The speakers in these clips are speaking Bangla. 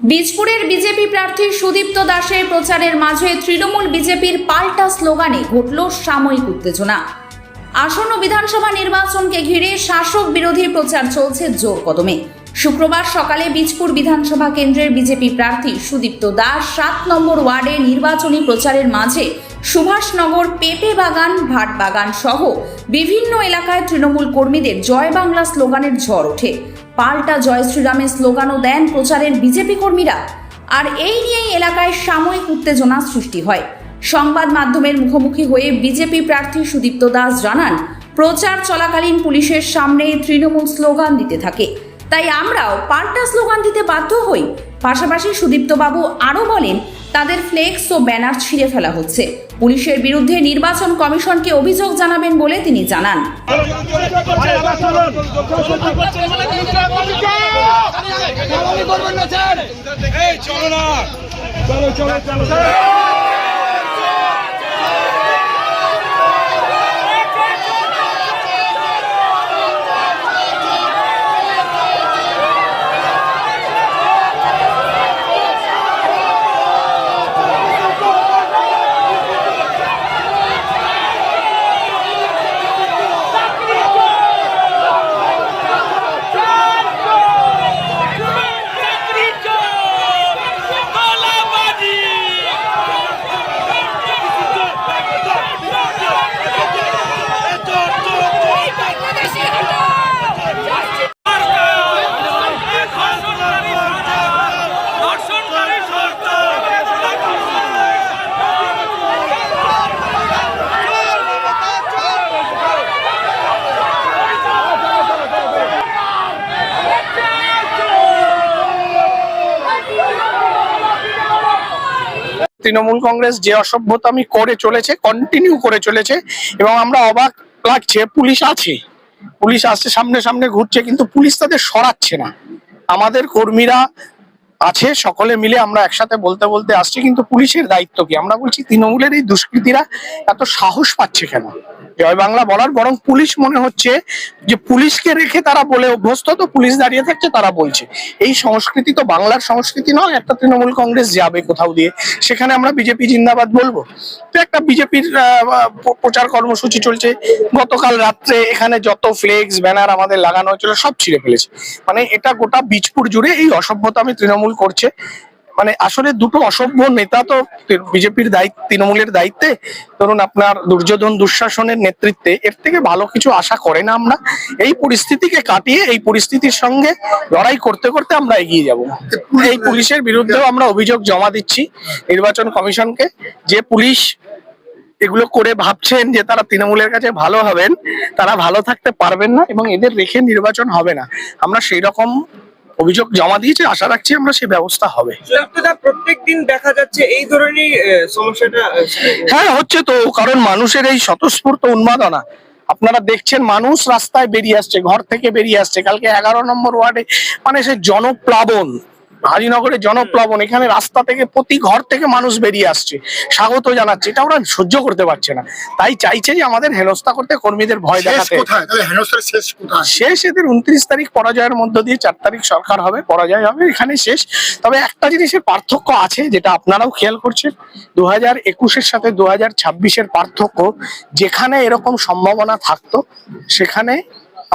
বীজপুরের বিজেপি প্রার্থী সুদীপ্ত দাসের প্রচারের মাঝে তৃণমূল বিজেপির পাল্টা স্লোগানে ঘটল সাময়িক উত্তেজনা। আসন্ন বিধানসভা নির্বাচনকে ঘিরে শাসক বিরোধী প্রচার চলছে জোর কদমে। শুক্রবার সকালে বীজপুর বিধানসভা কেন্দ্রের বিজেপি প্রার্থী সুদীপ্ত দাস 7 নম্বর ওয়ার্ডে নির্বাচনী প্রচারের মাঝে সুভাষনগর, পেঁপে বাগান, ভাট বাগান সহ বিভিন্ন এলাকায় তৃণমূল কর্মীদের জয় বাংলা স্লোগানের ঝড় ওঠে। পাল্টা জয় শ্রীরামের স্লোগানও দেন প্রচারের বিজেপি কর্মীরা। আর এই নিয়েই এলাকায় সাময়িক উত্তেজনা সৃষ্টি হয়। সংবাদ মাধ্যমের মুখোমুখি হয়ে বিজেপি প্রার্থী সুদীপ্ত দাস জানান, প্রচার চলাকালীন পুলিশের সামনে তৃণমূল স্লোগান দিতে থাকে, তাই আমরাও পাল্টা স্লোগান দিতে বাধ্য হই। পাশাপাশি সুদীপ্তবাবু আরও বলেন, তাদের ফ্লেক্স ও ব্যানার ছিঁড়ে ফেলা হচ্ছে। পুলিশের বিরুদ্ধে নির্বাচন কমিশনকে অভিযোগ জানাবেন বলে তিনি জানান। তৃণমূল কংগ্রেস যে অসভ্যতামি করে চলেছে, কন্টিনিউ করে চলেছে, এবং আমরা অবাক লাগছে পুলিশ আসছে, সামনে সামনে ঘুরছে, কিন্তু পুলিশ তাদের সরাচ্ছে না। আমাদের কর্মীরা আছে, সকলে মিলে আমরা একসাথে বলতে বলতে আসছি, কিন্তু পুলিশের দায়িত্ব কি? আমরা বলছি তৃণমূলের এই দুষ্কৃতীরা এত সাহস পাচ্ছে কেন জয় বাংলা বলার? বরং পুলিশ মনে হচ্ছে যে পুলিশকে রেখে তারা বলে অভ্যস্ত, তো পুলিশ দাঁড়িয়ে থাকছে, তারা বলছে। এই সংস্কৃতি তো বাংলার সংস্কৃতি নয়। একটা তৃণমূল কংগ্রেস যাবে কোথাও দিয়ে, সেখানে আমরা বিজেপি জিন্দাবাদ বলবো? তো একটা বিজেপির প্রচার কর্মসূচি চলছে। গতকাল রাত্রে এখানে যত ফ্লেক্স ব্যানার আমাদের লাগানো হয়েছিল সব ছিঁড়ে ফেলেছে। মানে এটা গোটা বীজপুর জুড়ে এই অসভ্যতামি তৃণমূল করছে। মানে আসলে দুটো অসভ্য নেতা তো বিজেপির দায়িত্ব, তৃণমূলের দায়িত্বে। ধরুন আপনার দুর্যোধন দুঃশাসনের নেতৃত্বে, এর থেকে ভালো কিছু আশা করে না আমরা। এই পরিস্থিতিকে কাটিয়ে এই পরিস্থিতির সঙ্গে লড়াই করতে করতে আমরা এগিয়ে যাব। এই পুলিশের বিরুদ্ধেও আমরা অভিযোগ জমা দিচ্ছি নির্বাচন কমিশনকে, যে পুলিশ এগুলো করে ভাবছেন যে তারা তৃণমূলের কাছে ভালো হবেন, তারা ভালো থাকতে পারবেন না, এবং এদের রেখে নির্বাচন হবে না। আমরা সেই রকম অভিযোগ জমা দিয়েছি, আশা রাখছি আমরা সেই ব্যবস্থা হবে। প্রত্যেকদিন দেখা যাচ্ছে এই ধরনের সমস্যাটা। হ্যাঁ, হচ্ছে তো, কারণ মানুষের এই স্বতঃস্ফূর্ত উন্মাদনা আপনারা দেখছেন। মানুষ রাস্তায় বেরিয়ে আসছে, ঘর থেকে বেরিয়ে আসছে। কালকে 11 নম্বর ওয়ার্ডে মানে সে জনপ্লাবন, হাজিনগরে জনপ্লাবন, এখানে রাস্তা থেকে প্রতি ঘর থেকে মানুষ বেরিয়ে আসছে, স্বাগত জানাচ্ছে। এটা ওরা সহ্য করতে পারছে না, তাই চাইছে যে আমাদের হেনস্থা করতে, কর্মীদের ভয় দেখাতে। শেষ এদের 29 তারিখ পরাজয়ের মধ্য দিয়ে 4 তারিখ সরকার হবে, পরাজয় হবে, এখানে শেষ। তবে একটা জিনিসের পার্থক্য আছে, যেটা আপনারাও খেয়াল করছেন, 2021-এর সাথে 2026-এর পার্থক্য। যেখানে এরকম সম্ভাবনা থাকতো সেখানে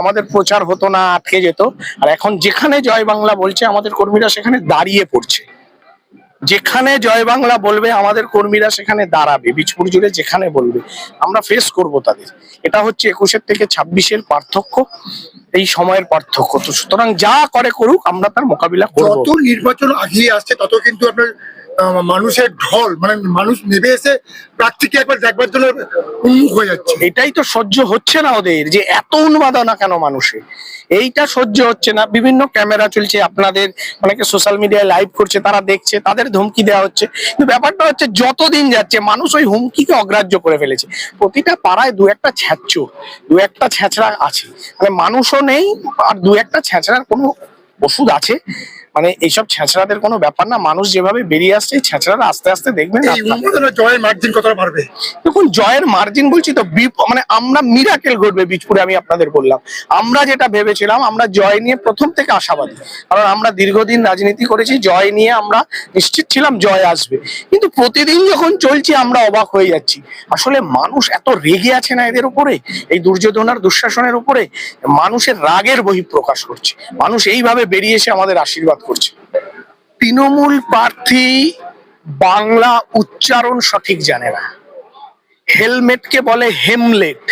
আমাদের প্রচার হতো না, আটকে যেত। আর এখন যেখানে জয় বাংলা বলছে আমাদের কর্মীরা সেখানে দাঁড়িয়ে পড়ছে। যেখানে জয় বাংলা বলবে আমাদের কর্মীরা সেখানে দাঁড়াবে। বীজপুর জুড়ে যেখানে বলবে আমরা ফেস করব তাদের। এটা হচ্ছে 21-এর থেকে 26-এর পার্থক্য, এই সময়ের পার্থক্য। তো সুতরাং যা করে করুক, আমরা তার মোকাবিলা করব। যত নির্বাচন আগিয়ে আসছে তত কিন্তু আপনার মানুষের ঢল, মানে মানুষ নেমে এসে প্রার্থীকে একবার দেখবার জন্য উন্মুখ হয়ে যাচ্ছে। এটাই তো সহ্য হচ্ছে না ওদের, যে এত উন্মাদনা কেন মানুষের, এইটা সহ্য হচ্ছে না। বিভিন্ন ক্যামেরা চলছে, আপনাদের অনেকে সোশ্যাল মিডিয়ায় লাইভ করছে, তারা দেখছে, তাদের ধমকি দেওয়া হচ্ছে। কিন্তু ব্যাপারটা হচ্ছে যতদিন যাচ্ছে মানুষ ওই হুমকিকে অগ্রাহ্য করে ফেলেছে। প্রতিটা পাড়ায় দু একটা ছেঁচড়া আছে, মানে মানুষও নেই, আর দু একটা ছেঁচড়ার কোনো ওষুধ আছে মানে এইসব ছেঁচড়াদের কোনো ব্যাপার না, মানুষ যেভাবে বেরিয়ে আসছে ছেঁচড়ারা আস্তে আস্তে দেখবেন এই উন্মোদনে জয়ের মার্জিন কতটা বাড়বে? দেখুন জয়ের মার্জিন বলছি তো মানে আমরা মিরাকেল ঘটবে বীজপুরে, আমি আপনাদের বললাম আমরা যেটা ভেবেছিলাম, আমরা জয় নিয়ে প্রথম থেকে আশাবাদী, কারণ আমরা দীর্ঘদিন রাজনীতি করেছি, জয় নিয়ে আমরা নিশ্চিত ছিলাম জয় আসবে, কিন্তু প্রতিদিন যখন চলছে আমরা অবাক হয়ে যাচ্ছি। আসলে মানুষ এত রেগে আছে না এদের উপরে, এই দুর্যোধন আর দুঃশাসনের উপরে, মানুষের রাগের বহিঃপ্রকাশ করছে, মানুষ এইভাবে বেরিয়ে এসে আমাদের আশীর্বাদ করছে। তৃণমূল প্রার্থী বাংলা উচ্চারণ সঠিক জানে না, হেলমেটকে বলে হেমলেট,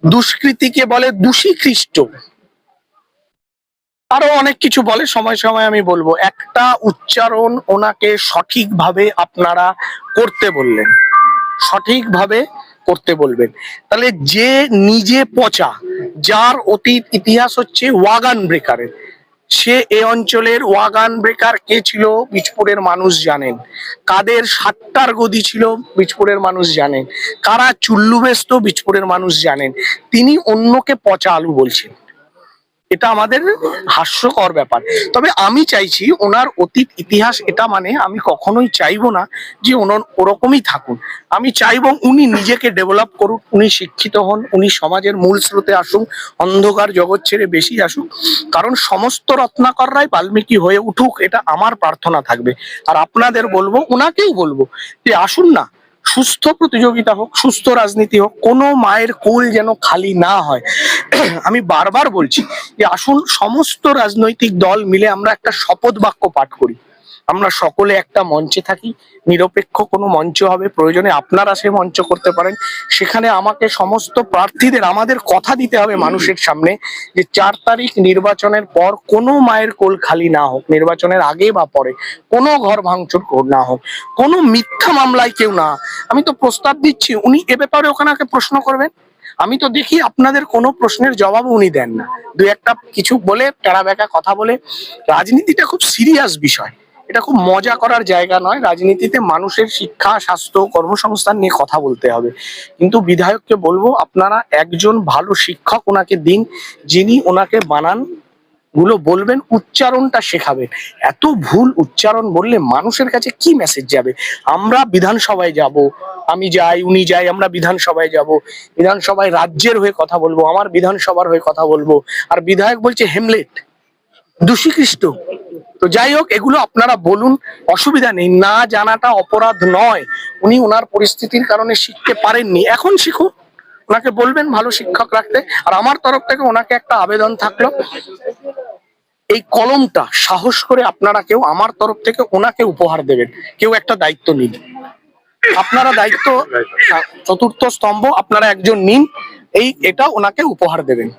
দুষ্কৃতিকে বলে দূষীখ্রিস্ট, আরো অনেক কিছু বলে, সময় সময় আমি বলবো। একটা উচ্চারণ ওনাকে সঠিকভাবে আপনারা করতে বললেন, সঠিকভাবে করতে বলবেন, তাহলে যে নিজে পচা, যার অতীত ইতিহাস হচ্ছে ওয়াগান ব্রেকারের, সে এ অঞ্চলের ওয়াগান ব্রেকার কে ছিল বীজপুরের মানুষ জানেন, কাদের সাতটার গদি ছিল বীজপুরের মানুষ জানেন, কারা চুল্লু বেচত বীজপুরের মানুষ জানেন, তিনি অন্যকে পচা আলু বলছেন। এটা আমাদের হাস্যকর ব্যাপার। তবে আমি চাইছি ওনার অতীত ইতিহাস এটা মানে আমি কখনোই চাইবো না যে ওরকমই থাকুন, আমি চাইবো উনি নিজেকে ডেভেলপ করুন, উনি শিক্ষিত হন, উনি সমাজের মূল স্রোতে আসুন, অন্ধকার জগৎ ছেড়ে বেশি আসুক, কারণ সমস্ত রত্নাকররাই বাল্মীকি হয়ে উঠুক, এটা আমার প্রার্থনা থাকবে। আর আপনাদের বলবো, ওনাকেও বলবো যে আসুন না, সুস্থ প্রতিযোগিতা হোক, সুস্থ রাজনীতি হোক, কোনো মায়ের কোল যেন খালি না হয়। আমি বারবার বলছি যে আসুন সমস্ত রাজনৈতিক দল মিলে আমরা একটা শপথ বাক্য পাঠ করি, আমরা সকলে একটা মঞ্চে থাকি, নিরপেক্ষ কোনো মঞ্চ হবে, প্রয়োজনে আপনারা সে মঞ্চ করতে পারেন, সেখানে আমাকে সমস্ত প্রার্থীদের আমাদের কথা দিতে হবে মানুষের সামনে যে 4 তারিখ নির্বাচনের পর কোনো মায়ের কোল খালি না হোক, নির্বাচনের আগে বা পরে কোনো ঘর ভাঙচুর না হোক, কোনো মিথ্যা মামলায় কেউ না। আমি তো প্রস্তাব দিচ্ছি, উনি এ ব্যাপারে ওখানে প্রশ্ন করবেন, আমি তো দেখি আপনাদের কোনো প্রশ্নের জবাব উনি দেন না, দু একটা কিছু বলে টেরা বেঁকা কথা বলে। রাজনীতিটা খুব সিরিয়াস বিষয়, এটা খুব মজা করার জায়গা নয়, রাজনীতিতে মানুষের শিক্ষা, স্বাস্থ্য, কর্মসংস্থান নিয়ে কথা বলতে হবে। কিন্তু বিধায়ককে বলবো আপনারা একজন ভালো শিক্ষক ওনাকে দিন, যিনি ওনাকে বানান গুলো বলবেন, উচ্চারণটা শেখাবেন। এত ভুল উচ্চারণ বললে মানুষের কাছে কি মেসেজ যাবে? আমরা বিধানসভায় যাব, আমি যাই, উনি যাই, আমরা বিধানসভায় যাব, বিধানসভায় রাজ্যের হয়ে কথা বলবো, আমার বিধানসভার হয়ে কথা বলবো, আর বিধায়ক বলছে হেমলেট, দূষীখ্রিস্ট। তো যাই হোক, এগুলো আপনারা বলুন, অসুবিধা নেই, না জানাটা অপরাধ নয়। উনি ওনার পরিস্থিতির কারণে শিখতে পারেননি, এখন শিখুন, ওনাকে বলবেন ভালো শিক্ষক রাখতে। আর আমার তরফ থেকে ওনাকে একটা আবেদন থাকলো, এই কলমটা সাহস করে আপনারা কেউ আমার তরফ থেকে ওনাকে উপহার দেবেন, কেউ একটা দায়িত্ব নিন, আপনারা দায়িত্ব, চতুর্থ স্তম্ভ আপনারা একজন নিন, এটা ওনাকে উপহার দেবেন।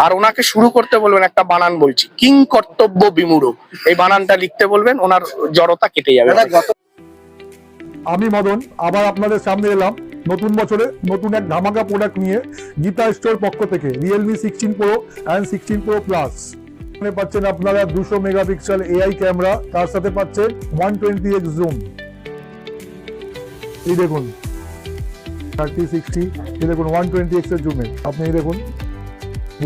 আর ওনাকে শুরু করতে বলবেন, একটা বানান বলছি, কিং কর্তব্য বিমূঢ়, এই বানানটা লিখতে বলবেন, ওনার জড়তা কেটে যাবে। আমি মদন আবার আপনাদের সামনে এলাম নতুন বছরে নতুন এক ধামাকা প্রোডাক্ট নিয়ে গীতা স্টোর পক্ষ থেকে। Realme 16 pro and 16 pro plus পাচ্ছেন আপনারা 200 মেগাপিক্সেল এআই ক্যামেরা, তার সাথে পাচ্ছেন 120x জুম। এই দেখুন 30-60, এই দেখুন 120x এর জুমে, আপনি এই দেখুন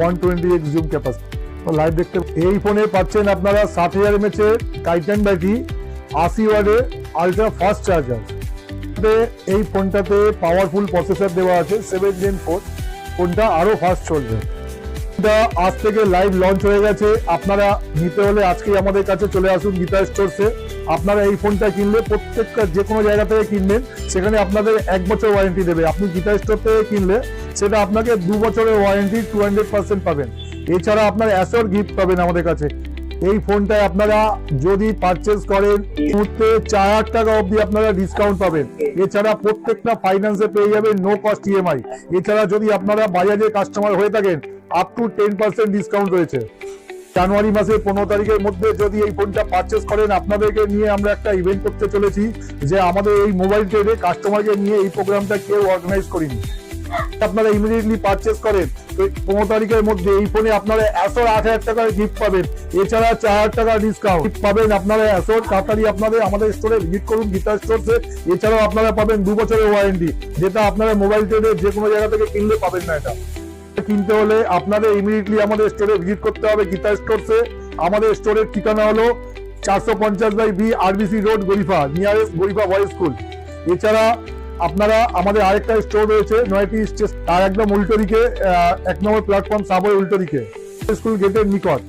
120x জুম ক্যাপাসিটি লাইভ দেখতে। এই ফোনে পাচ্ছেন আপনারা 60,000 mAh এর টাইটান ব্যাটারি, 80 ওয়াটের আলট্রা ফাস্ট চার্জার। এই ফোনটাতে পাওয়ারফুল প্রসেসর দেওয়া আছে 7 Gen 4, ফোনটা আরো ফাস্ট চলবে। আজ থেকে লাইভ লঞ্চ হয়ে গেছে, আপনারা নিতে হলে আজকেই আমাদের কাছে চলে আসুন গীতা স্টোরসে। আপনারা এই ফোনটা কিনলে প্রত্যেকটা যে কোনো জায়গা থেকে কিনবেন, সেখানে আপনাদের 1 বছর ওয়ারেন্টি দেবে। আপনি গীতা স্টোর থেকে কিনলে সেটা আপনাকে 2 বছরের ওয়ারেন্টি 200% পাবেন। এছাড়া আপনার অ্যাসর গিফট পাবেন আমাদের কাছে। এই ফোনটায় আপনারা যদি পারচেজ করেন এই মুহূর্তে 4,000 টাকা অবধি আপনারা ডিসকাউন্ট পাবেন। এছাড়া প্রত্যেকটা ফাইন্যান্সে পেয়ে যাবেন নো কস্ট ইএমআই। এছাড়া যদি আপনারা বাজাজের কাস্টমার হয়ে থাকেন আপ টু 10% ডিসকাউন্ট রয়েছে। জানুয়ারি মাসের 15 তারিখের মধ্যে যদি এই ফোনটা পারচেজ করেন, আপনাদেরকে নিয়ে আমরা একটা ইভেন্ট করতে চলেছি, যে আমাদের এই মোবাইল ট্রেডে কাস্টমারকে নিয়ে এই প্রোগ্রামটা কেউ অর্গানাইজ করিনি। আপনারা ইমিডিয়েটলি পারচেজ করেন 15 তারিখের মধ্যে, এই ফোনে আপনারা অ্যাসর 8,000 টাকার গিফট পাবেন। এছাড়া 4,000 টাকা ডিসকাউন্ট পাবেন আপনারা অ্যাসর। তাড়াতাড়ি আপনাদের আমাদের স্টোরে ভিজিট করুন গীতা স্টোরসে। এছাড়াও আপনারা পাবেন 2 বছরের ওয়ারেন্টি, যেটা আপনারা মোবাইল ট্রেডে যে কোনো জায়গা থেকে কিনলে পাবেন না। এটা কিনতে হলে আপনাদের ইমিডিয়েটলি আমাদের স্টোরে ভিজিট করতে হবে গীতা স্টোরসে। আমাদের স্টোরের ঠিকানা হলো 450/B RBC road, Garifa, nearest Garifa boys school. এছাড়া আপনারা আমাদের আরেকটা স্টোর রয়েছে নয়টি স্টেশন, তার একদম উল্টো দিকে 1 নম্বর প্ল্যাটফর্ম সাবওয়ে উল্টো দিকে, স্কুল গেটের নিকট।